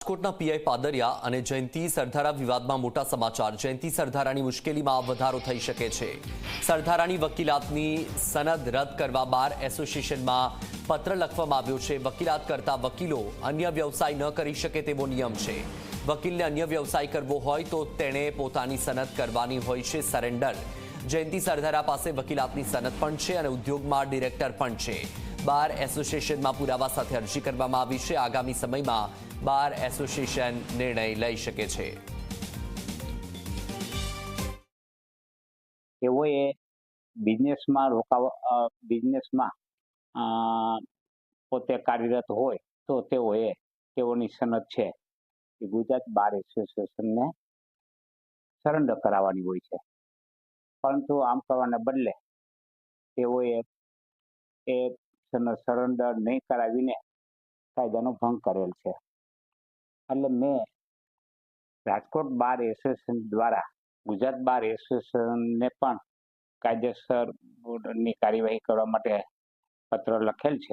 રાજકોટના પીઆઈ પાદરિયા અને જયંતિ સરધારા વિવાદમાં મોટા સમાચાર। જયંતિ સરધારાની મુશ્કેલીમાં વધારો થઈ શકે છે। સરધારાની વકીલાતની સનદ રદ કરવા બાર એસોસિએશનમાં પત્ર લખવામાં આવ્યો છે। વકીલાત કરતા વકીલો અન્ય વ્યવસાય ન કરી શકે તેવો નિયમ છે। વકીલને અન્ય વ્યવસાય કરવો હોય તો તેણે પોતાની સનદ કરવાની હોય છે સરેન્ડર। જયંતિ સરધારા પાસે વકીલાતની સનદ પણ છે અને ઉદ્યોગમાં ડિરેક્ટર પણ છે। બાર એસોસિએશનમાં પુરાવા સાથે અરજી કરવામાં આવી છે। આગામી સમયમાં બાર એસોસિએશન નિર્ણય લઈ શકે છે। તેઓએ બિઝનેસમાં પોતે કાર્યરત હોય તો તેઓની સનદ છે એ ગુજરાત બાર એસોસિએશનને સરેન્ડર કરાવવાની હોય છે, પરંતુ આમ કરવાને બદલે તેઓએ એ સનદ સરેન્ડર નહીં કરાવીને કાયદાનો ભંગ કરેલ છે। એટલે મેં રાજકોટ બાર એસોસિએશન દ્વારા ગુજરાત બાર એસોસિએશનને પણ કાયદેસરની કાર્યવાહી કરવા માટે પત્ર લખેલ છે।